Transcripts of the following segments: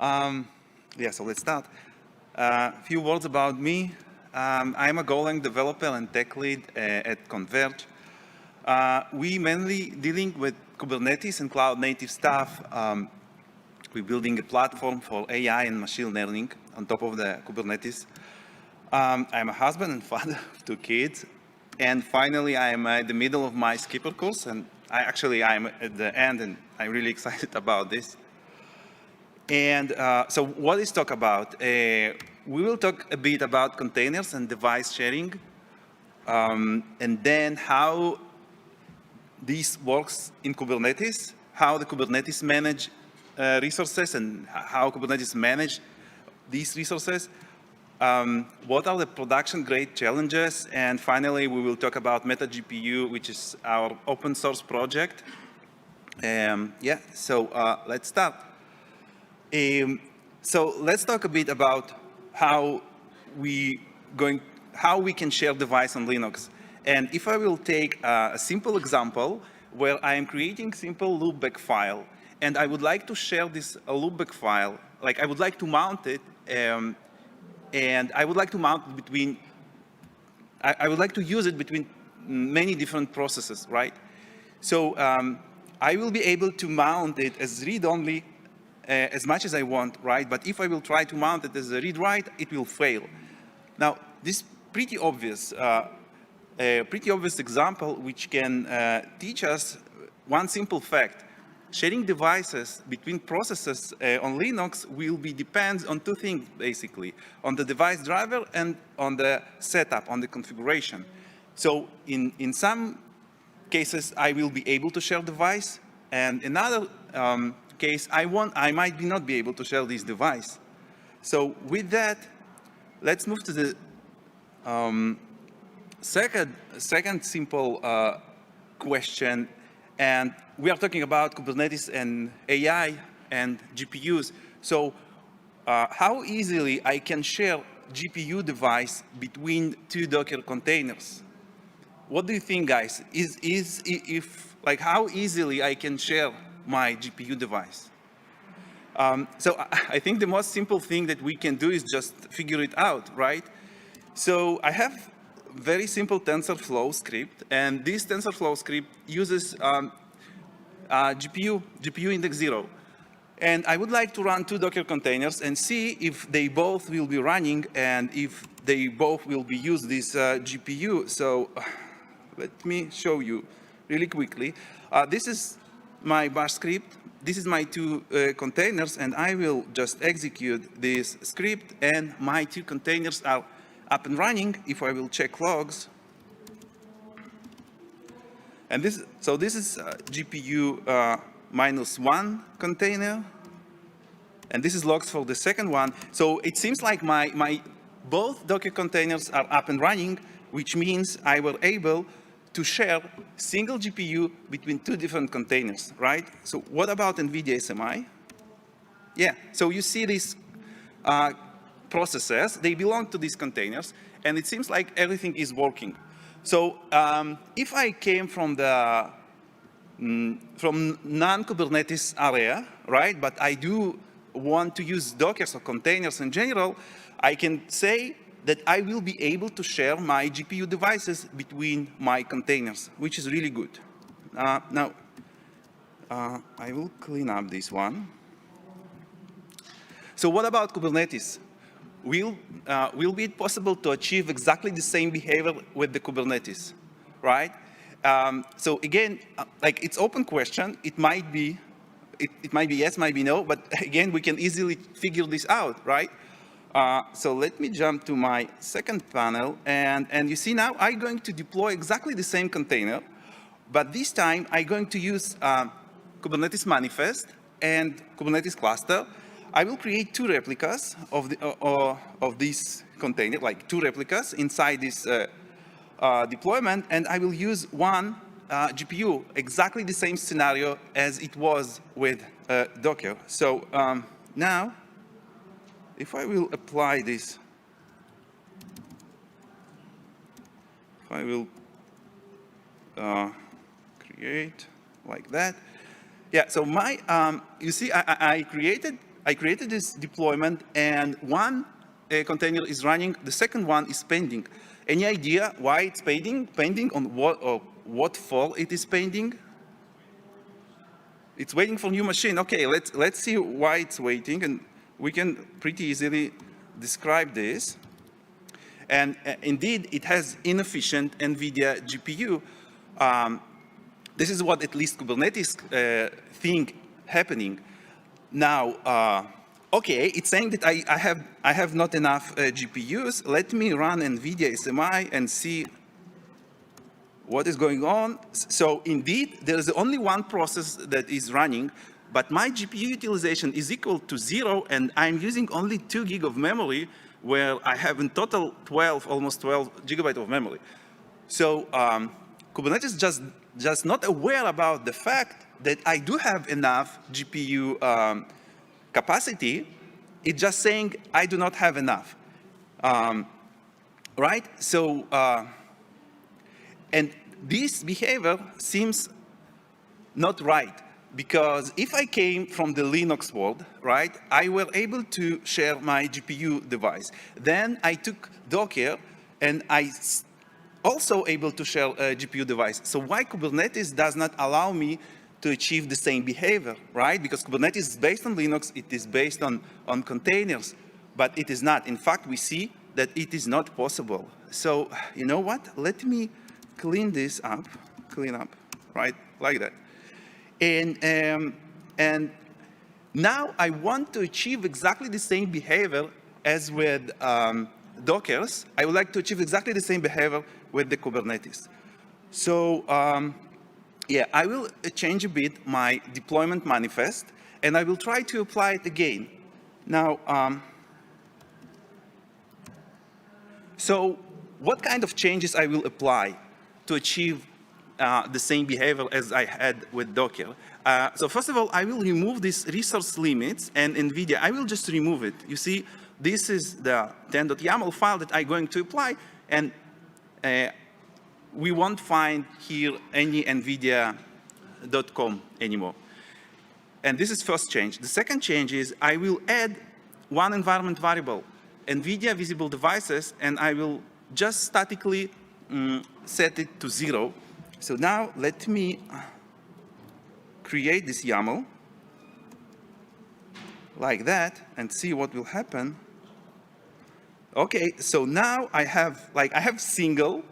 Yeah, so let's start. A few words about me. I'm a Golang developer and tech lead at Converge. We mainly dealing with Kubernetes and cloud-native stuff. We're building a platform for AI and machine learning on top of the Kubernetes. I'm a husband and father of 2 kids. And finally, I'm at the middle of my skipper course, and I'm at the end, and I'm really excited about this. And so what is talk about? We will talk a bit about containers and device sharing, and then how this works in Kubernetes, how the Kubernetes manage resources, and how Kubernetes manage these resources. What are the production-grade challenges? And finally, we will talk about MetaGPU, which is our open source project. Yeah, so let's start. So let's talk a bit about how we can share device on Linux. And if I will take a simple example where I am creating simple loopback file, and I would like to share this loopback file, like I would like to mount it, and I would like to mount it between, I would like to use it between many different processes, right? So I will be able to mount it as read-only as much as I want, right? But if I will try to mount it as a read-write, it will fail. Now, this is pretty obvious example which can teach us one simple fact. Sharing devices between processes on Linux will be depends on 2 things, basically, on the device driver and on the setup, on the configuration. So in some cases, I will be able to share device, and in another case, I might not be able to share this device. So with that, let's move to the second simple question. And we are talking about Kubernetes and AI and GPUs. So how easily I can share GPU device between 2 Docker containers? What do you think, guys? How easily I can share my GPU device? So I think the most simple thing that we can do is just figure it out, right? So I have very simple TensorFlow script, and this TensorFlow script uses GPU index 0. And I would like to run 2 Docker containers and see if they both will be running and if they both will be use this GPU. So let me show you really quickly. This is my bash script. This is my 2 containers, and I will just execute this script, and my 2 containers are up and running. If I will check logs, and this is GPU -1 container, and this is logs for the second one. So it seems like both Docker containers are up and running, which means I were able to share single GPU between 2 different containers, right? So what about NVIDIA SMI? Yeah, so you see these processes, they belong to these containers, and it seems like everything is working. So if I came from the non-Kubernetes area, right, but I do want to use Dockers or containers in general, I can say that I will be able to share my GPU devices between my containers, which is really good. Now, I will clean up this one. So what about Kubernetes? Will be it possible to achieve exactly the same behavior with the Kubernetes, right? So again, like it's open question. It might be yes, might be no, but again, we can easily figure this out, right? So let me jump to my second panel, and you see now I'm going to deploy exactly the same container, but this time I'm going to use Kubernetes manifest and Kubernetes cluster. I will create 2 replicas of this container, like 2 replicas inside this deployment, and I will use 1 GPU, exactly the same scenario as it was with Docker. So now, if I will apply this, if I will create like that, yeah. So my, you see, I created I created this deployment, and one container is running, the second one is pending. Any idea why it's pending? Pending on what, or what for it is pending? It's waiting for new machine. Okay, let's see why it's waiting, and we can pretty easily describe this. And indeed, it has inefficient NVIDIA GPU. This is what at least Kubernetes think happening. Now, okay, it's saying that I have not enough GPUs. Let me run NVIDIA SMI and see what is going on. So indeed, there is only one process that is running, but my GPU utilization is equal to 0, and I'm using only 2 gig of memory, where I have in total almost 12 gigabytes of memory. So Kubernetes just not aware about the fact that I do have enough GPU capacity. It's just saying I do not have enough, right? So, and this behavior seems not right, because if I came from the Linux world, right, I were able to share my GPU device. Then I took Docker, and I also able to share a GPU device. So why Kubernetes does not allow me to achieve the same behavior, right? Because Kubernetes is based on Linux, it is based on containers, but it is not. In fact, we see that it is not possible. So you know what? Let me clean this up, right, like that. And now I want to achieve exactly the same behavior as with Dockers. I would like to achieve exactly the same behavior with the Kubernetes. So yeah, I will change a bit my deployment manifest, and I will try to apply it again. Now, so what kind of changes I will apply to achieve the same behavior as I had with Docker? So first of all, I will remove these resource limits, and NVIDIA, I will just remove it. You see, this is the 10.yaml file that I'm going to apply, and we won't find here any NVIDIA.com anymore. And this is first change. The second change is I will add one environment variable, NVIDIA visible devices, and I will just statically set it to 0. So now let me create this YAML like that and see what will happen. Okay, so now I have single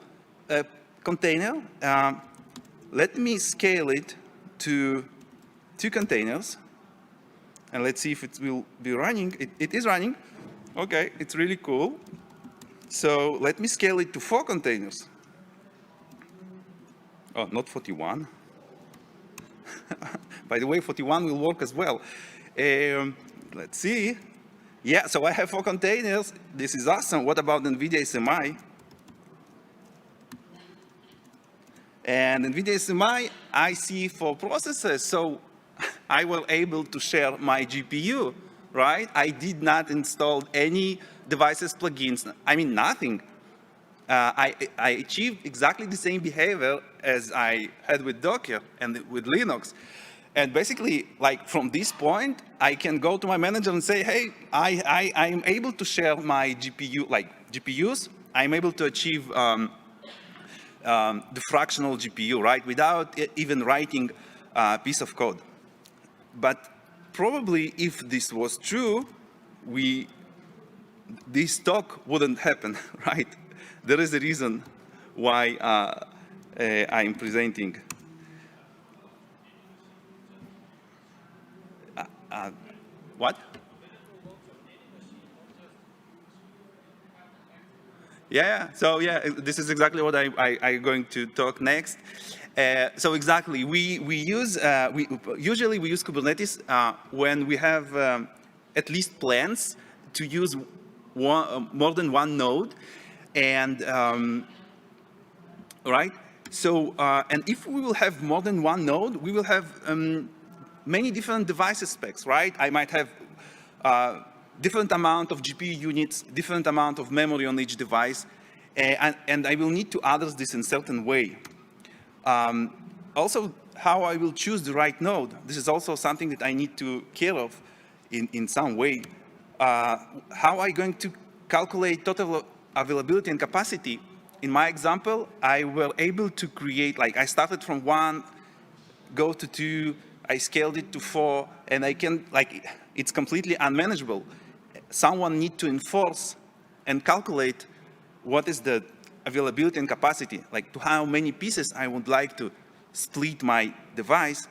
container. Let me scale it to 2 containers, and let's see if it will be running. It is running. Okay, it's really cool. So let me scale it to 4 containers. Oh, not 41. By the way, 41 will work as well. Let's see. Yeah, so I have 4 containers. This is awesome. What about NVIDIA SMI? And NVIDIA SMI, I see 4 processes. So I was able to share my GPU, right? I did not install any devices plugins. I mean, nothing. I achieved exactly the same behavior as I had with Docker and with Linux. And basically, like from this point, I can go to my manager and say, hey, I'm able to share my GPU, like GPUs. I'm able to achieve the fractional GPU, right, without even writing a piece of code. But probably if this was true, this talk wouldn't happen, right? There is a reason why I'm presenting. What? Yeah, so yeah, this is exactly what I'm going to talk next. So exactly, usually we use Kubernetes when we have at least plans to use more than one node, and right. So and if we will have more than one node, we will have many different device specs, right? I might have different amount of GPU units, different amount of memory on each device, and I will need to address this in a certain way. Also, how I will choose the right node. This is also something that I need to care of. in some way, how are I going to calculate total availability and capacity? In my example, I were able to create, like I started from 1, go to 2, I scaled it to 4, and I can, like, it's completely unmanageable. Someone need to enforce and calculate what is the availability and capacity, like to how many pieces I would like to split my device.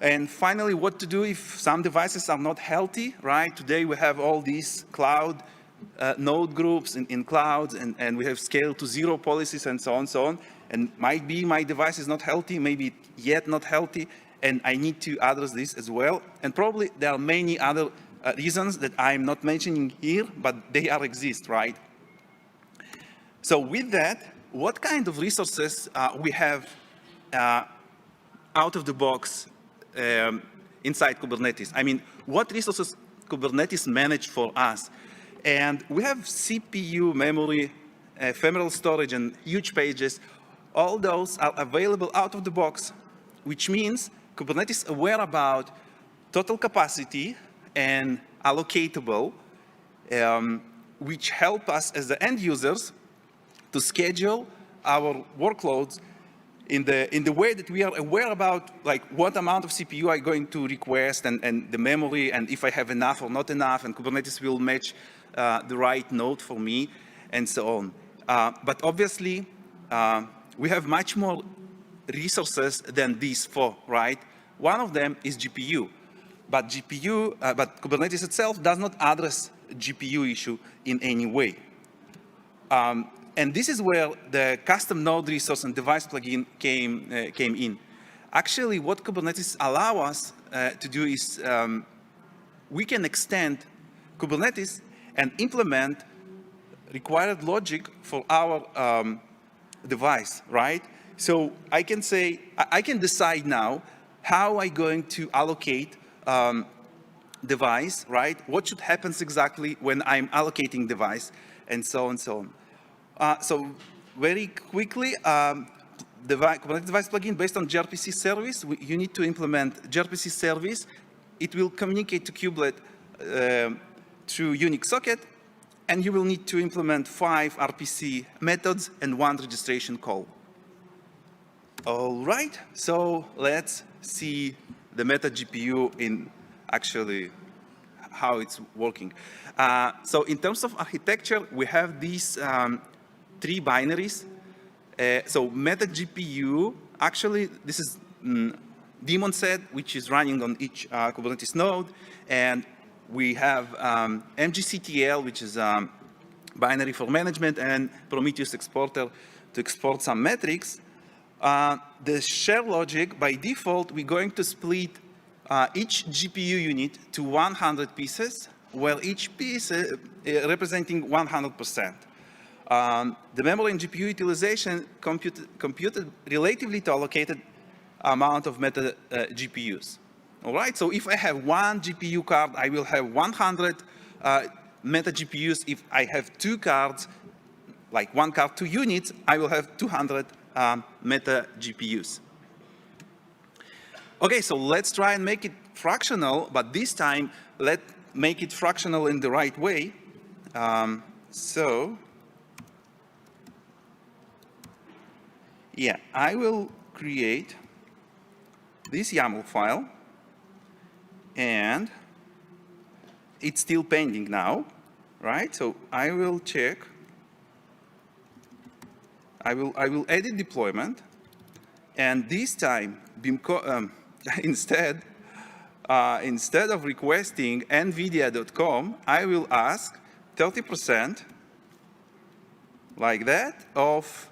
And finally, what to do if some devices are not healthy, right? Today we have all these cloud node groups in clouds, and we have scale to 0 policies and so on. And might be my device is not healthy, maybe yet not healthy, and I need to address this as well. And probably there are many other reasons that I'm not mentioning here, but they exist, right? So with that, what kind of resources we have out of the box inside Kubernetes? I mean, what resources Kubernetes manage for us? And we have CPU, memory, ephemeral storage, and huge pages. All those are available out of the box, which means Kubernetes is aware about total capacity and allocatable, which help us as the end users to schedule our workloads in the way that we are aware about, like, what amount of CPU I'm going to request, and the memory, and if I have enough or not enough, and Kubernetes will match the right node for me, and so on. But obviously, we have much more resources than these 4, right? One of them is GPU, but Kubernetes itself does not address GPU issue in any way. And this is where the custom node resource and device plugin came in. Actually, what Kubernetes allow us to do is we can extend Kubernetes and implement required logic for our device, right? So I can say, I can decide now how I'm going to allocate device, right? What should happen exactly when I'm allocating device, and so on and so on. So very quickly, Kubernetes Device Plugin based on gRPC service, you need to implement gRPC service. It will communicate to kubelet through Unix socket, and you will need to implement 5 RPC methods and 1 registration call. All right, so let's see the MetaGPU in actually how it's working. So in terms of architecture, we have these 3 binaries. So MetaGPU, actually, this is daemon set, which is running on each Kubernetes node. And we have mgctl, which is binary for management, and Prometheus exporter to export some metrics. The share logic, by default, we're going to split each GPU unit to 100 pieces, where each piece representing 100%. The memory and GPU utilization computed relatively to allocated amount of meta GPUs. All right, so if I have 1 GPU card, I will have 100 meta GPUs. If I have 2 cards, like 1 card, 2 units, I will have 200 meta GPUs. Okay, so let's try and make it fractional, but this time let's make it fractional in the right way. Yeah, I will create this YAML file, and it's still pending now, right? So I will check. I will edit deployment, and this time, instead of requesting nvidia.com, I will ask 30%, like that, of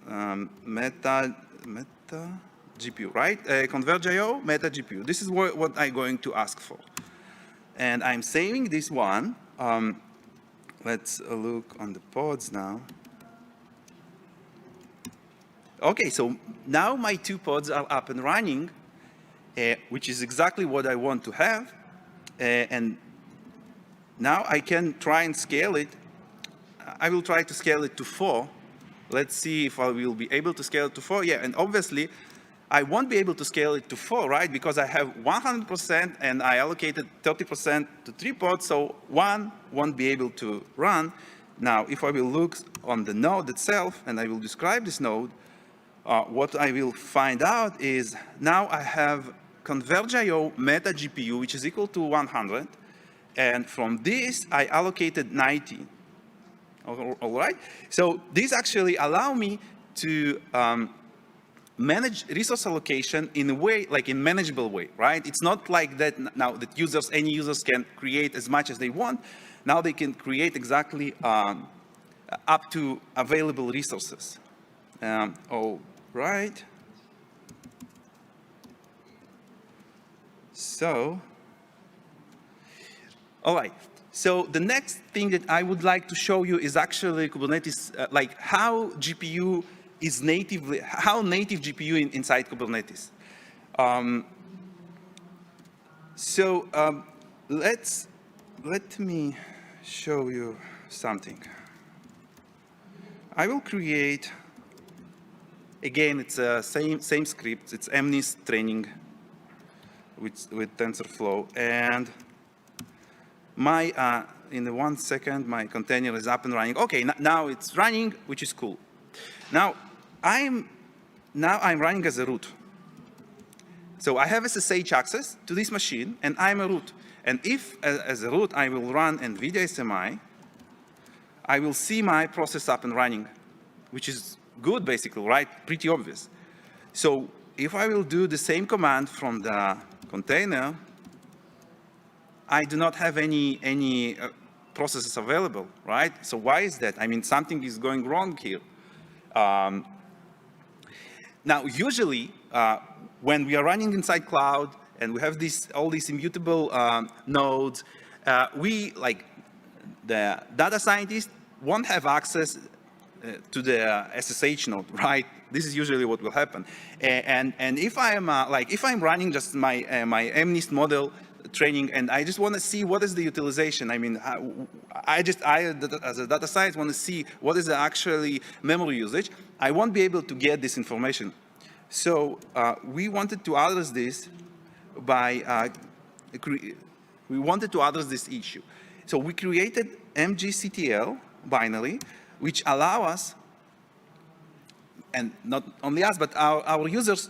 MetaGPU, right? Converge.io, MetaGPU. This is what I'm going to ask for. And I'm saving this one. Let's look on the pods now. Okay, so now my 2 pods are up and running, which is exactly what I want to have. And now I can try and scale it. I will try to scale it to 4. Let's see if I will be able to scale it to 4. Yeah, and obviously, I won't be able to scale it to 4, right? Because I have 100% and I allocated 30% to 3 pods, so 1 won't be able to run. Now, if I will look on the node itself and I will describe this node, what I will find out is now I have Converge.io MetaGPU, which is equal to 100. And from this, I allocated 90. All right? So these actually allow me to manage resource allocation in a way, like in manageable way, right? It's not like that now that any users can create as much as they want. Now they can create exactly up to available resources. All right. So, all right. So the next thing that I would like to show you is actually Kubernetes, like how GPU is natively, how native GPU inside Kubernetes. Let me show you something. I will create, again, it's the same script. It's MNIST training with TensorFlow. And my, in the 1 second, my container is up and running. OK, now it's running, which is cool. Now I'm running as a root. So I have SSH access to this machine, and I'm a root. And if, as a root, I will run NVIDIA SMI, I will see my process up and running, which is good, basically, right? Pretty obvious. So if I will do the same command from the container, I do not have any processes available, right? So why is that? I mean, something is going wrong here. Now, usually, when we are running inside cloud and we have all these immutable nodes, we, like the data scientist, won't have access to the SSH node, right? This is usually what will happen. And if I'm if I'm running just my MNIST model training and I just want to see what is the utilization. I mean, I as a data scientist want to see what is the actually memory usage. I won't be able to get this information. So we wanted to address this by we wanted to address this issue. So we created MGCTL binary, which allow us, and not only us, but our users,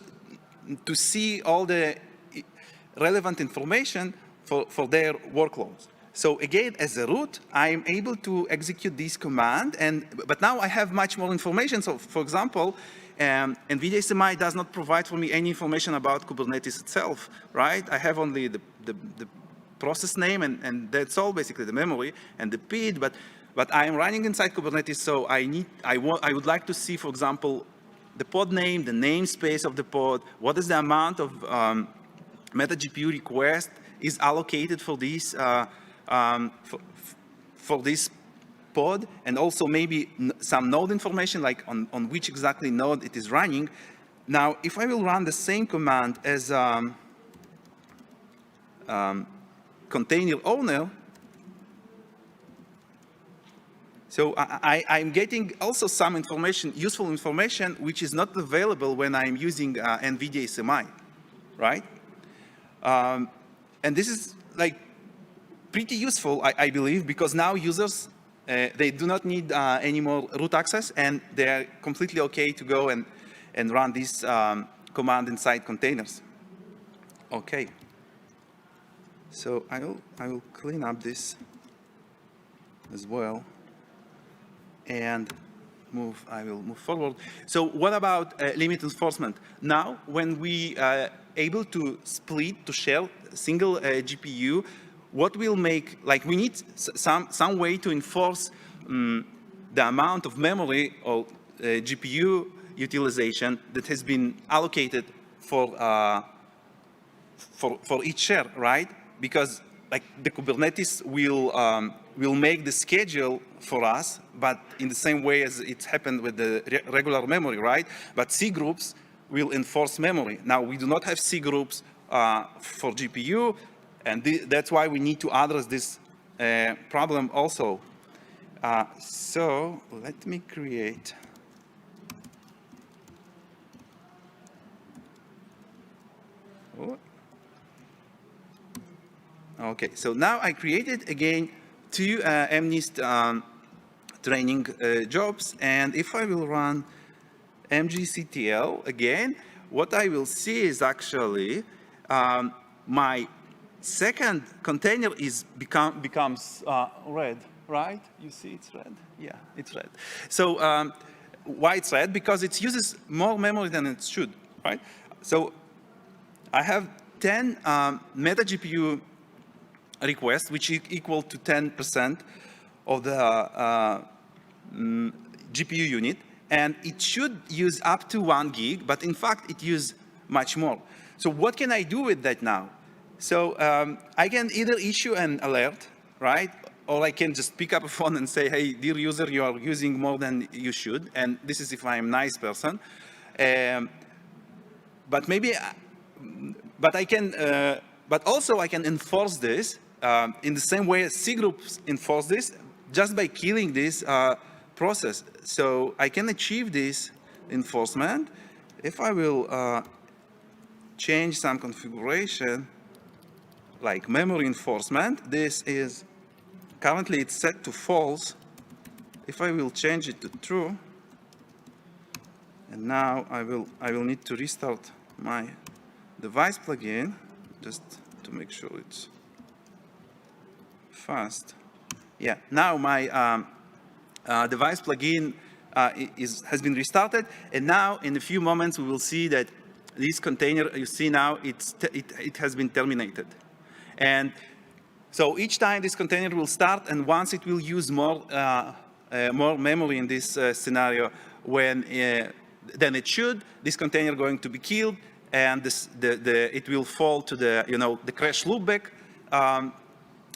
to see all the relevant information for their workloads. So again, as a root, I'm able to execute this command, but now I have much more information. So for example, NVIDIA SMI does not provide for me any information about Kubernetes itself, right? I have only the process name, and that's all, basically the memory and the PID, but I am running inside Kubernetes, so I would like to see, for example, the pod name, the namespace of the pod, what is the amount of MetaGPU request is allocated for this for this pod, and also maybe some node information, like on which exactly node it is running. Now, if I will run the same command as container owner, so I'm getting also some information, useful information, which is not available when I'm using NVIDIA SMI, right? And this is like pretty useful, I believe, because now users, they do not need any more root access, and they're completely OK to go and run this command inside containers. OK. So I will clean up this as well. And I will move forward. So what about limit enforcement? Now, when we are able to split, to share a single GPU, what will make, like we need some way to enforce the amount of memory or GPU utilization that has been allocated for each share, right? Because like the Kubernetes will make the schedule for us, but in the same way as it's happened with the regular memory, right? But C groups will enforce memory. Now, we do not have C groups for GPU, and that's why we need to address this problem also. So let me create Oh. Okay, so now I created again 2 MNIST training jobs, and if I will run mgctl again, what I will see is actually my second container becomes red, right? You see it's red? Yeah, it's red. So why it's red? Because it uses more memory than it should, right? So I have 10 MetaGPU requests, which equal to 10% of the GPU unit, and it should use up to 1 gig, but in fact it uses much more. So what can I do with that now? So I can either issue an alert, right? Or I can just pick up a phone and say, hey, dear user, you are using more than you should. And this is if I'm a nice person. But maybe, but I can, but also I can enforce this in the same way as C groups enforce this, just by killing this process. So I can achieve this enforcement if I will change some configuration, like memory enforcement. This is, currently it's set to false. If I will change it to true, and now I will need to restart my device plugin just to make sure it's fast. Yeah, now my device plugin has been restarted, and now in a few moments we will see that this container you see now it has been terminated. And so each time this container will start, and once it will use more memory in this scenario than it should, this container going to be killed, and it will fall to the crash loopback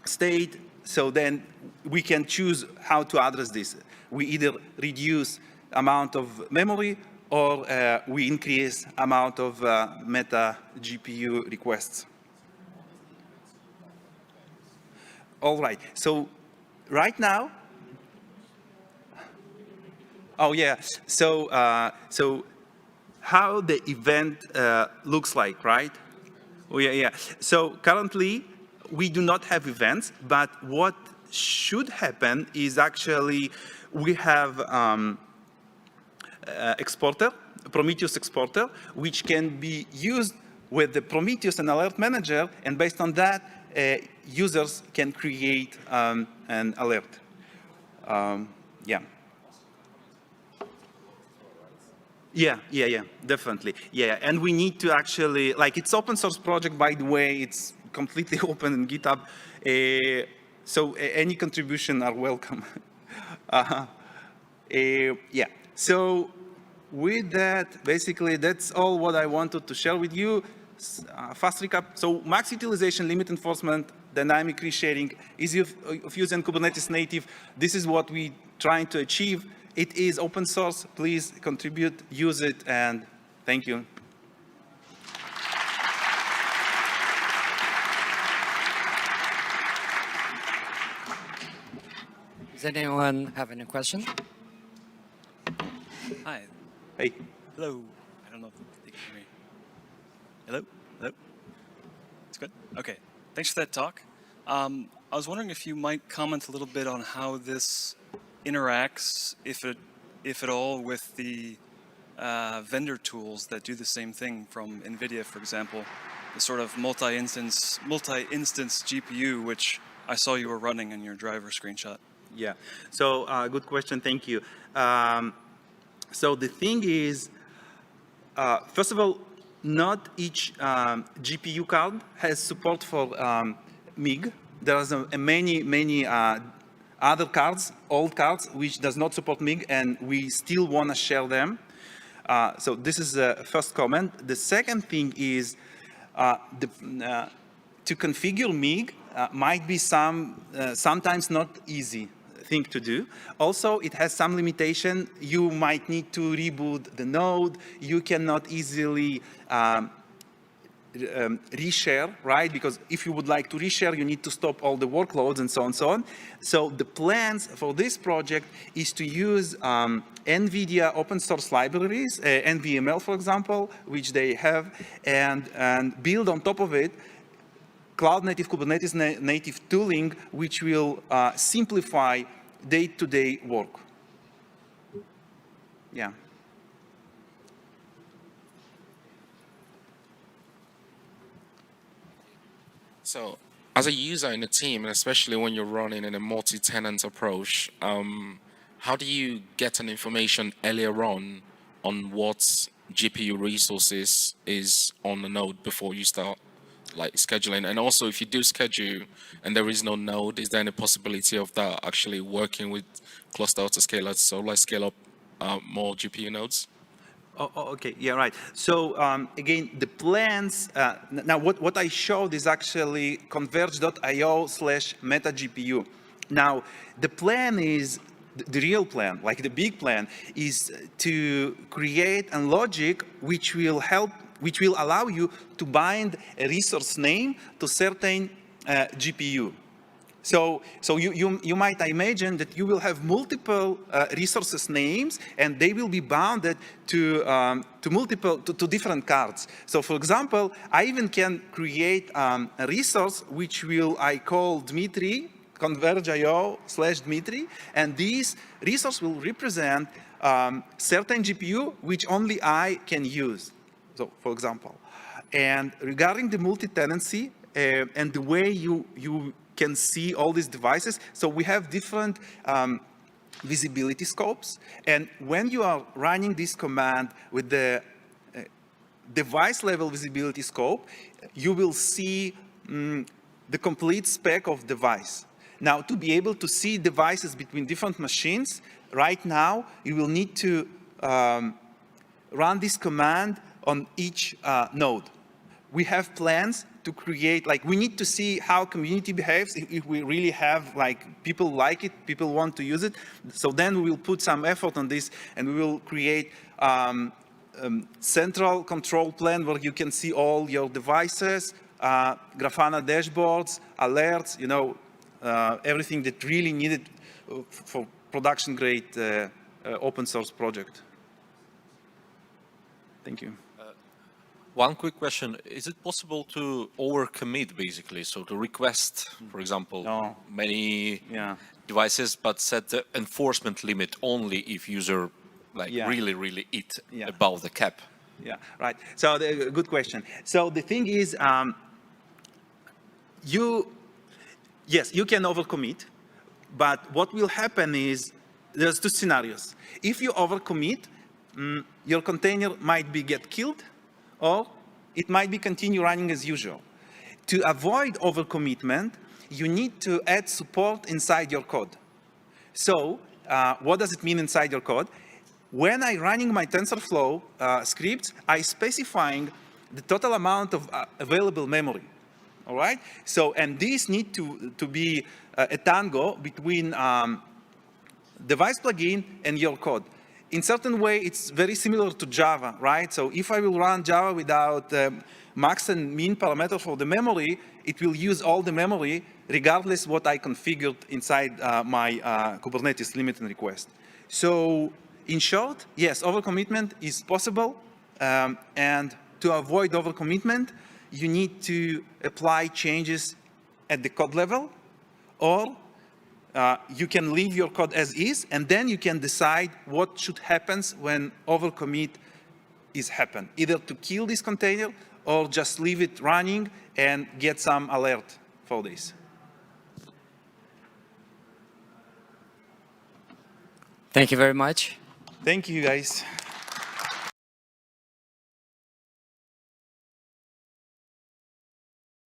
state. So then we can choose how to address this. We either reduce amount of memory, or we increase amount of MetaGPU requests. All right, so right now, oh yeah, so how the event looks like, right? Oh yeah. So currently we do not have events, but what should happen is actually we have exporter, Prometheus exporter, which can be used with the Prometheus and Alert Manager, and based on that, users can create an alert. Yeah, definitely. Yeah, and we need to actually, like, it's open source project, by the way, it's completely open in GitHub, so any contribution are welcome. Yeah, so with that, basically, that's all what I wanted to share with you. Fast recap. So max utilization, limit enforcement, dynamic reshading, easy of use, and Kubernetes native. This is what we're trying to achieve. It is open source. Please contribute, use it, and thank you. Does anyone have any question? Hi. Hey. Hello. I don't know if they can hear me. Hello? Hello? It's good? Okay. Thanks for that talk. I was wondering if you might comment a little bit on how this interacts, if at all, with the vendor tools that do the same thing from NVIDIA, for example, the sort of multi-instance GPU, which I saw you were running in your driver screenshot. Yeah, so good question, thank you. So the thing is, first of all, not each GPU card has support for MIG. There are many other cards, old cards, which does not support MIG, and we still want to share them. So this is the first comment. The second thing is to configure MIG might be sometimes not easy thing to do. Also, it has some limitation. You might need to reboot the node. You cannot easily reshare, right? Because if you would like to reshare, you need to stop all the workloads and so on and so on. So the plans for this project is to use NVIDIA open source libraries, NVML, for example, which they have, and build on top of it cloud native Kubernetes native tooling, which will simplify day-to-day work. Yeah. So as a user in a team, and especially when you're running in a multi-tenant approach, how do you get an information earlier on what GPU resources is on the node before you start like scheduling? And also, if you do schedule and there is no node, is there any possibility of that actually working with cluster autoscaler, so let's scale up more GPU nodes? Okay, yeah, right. So again, the plans, now what I showed is actually converge.io/MetaGPU. Now, the plan is, the real plan, like the big plan, is to create a logic which will allow you to bind a resource name to certain GPU. So you might imagine that you will have multiple resources names, and they will be bounded to different cards. So for example, I even can create a resource which I call Dmitry, converge.io/Dmitry, and this resource will represent certain GPU which only I can use. So for example, and regarding the multi-tenancy and the way you can see all these devices. So we have different visibility scopes. And when you are running this command with the device level visibility scope, you will see the complete spec of device. Now, to be able to see devices between different machines, right now, you will need to run this command on each node. We have plans to create, like, we need to see how community behaves, if we really have, like, people like it, people want to use it. So then we will put some effort on this, and we will create central control plan where you can see all your devices, Grafana dashboards, alerts, you know, everything that really needed for production grade open source project. Thank you. One quick question. Is it possible to overcommit, basically? So to request, for example, many devices, but set the enforcement limit only if user really eat above the cap? Yeah, right. So good question. So the thing is, yes, you can overcommit, but what will happen is there's two scenarios. If you overcommit, your container might get killed, or it might be continue running as usual. To avoid overcommitment, you need to add support inside your code. So what does it mean inside your code? When I'm running my TensorFlow scripts, I'm specifying the total amount of available memory. All right? So, and this need to be a tango between device plugin and your code. In certain way, it's very similar to Java, right? So if I will run Java without max and min parameter for the memory, it will use all the memory regardless what I configured inside my Kubernetes limit and request. So in short, yes, overcommitment is possible. And to avoid overcommitment, you need to apply changes at the code level, or you can leave your code as is, and then you can decide what should happen when overcommit is happen. Either to kill this container or just leave it running and get some alert for this. Thank you very much. Thank you, guys.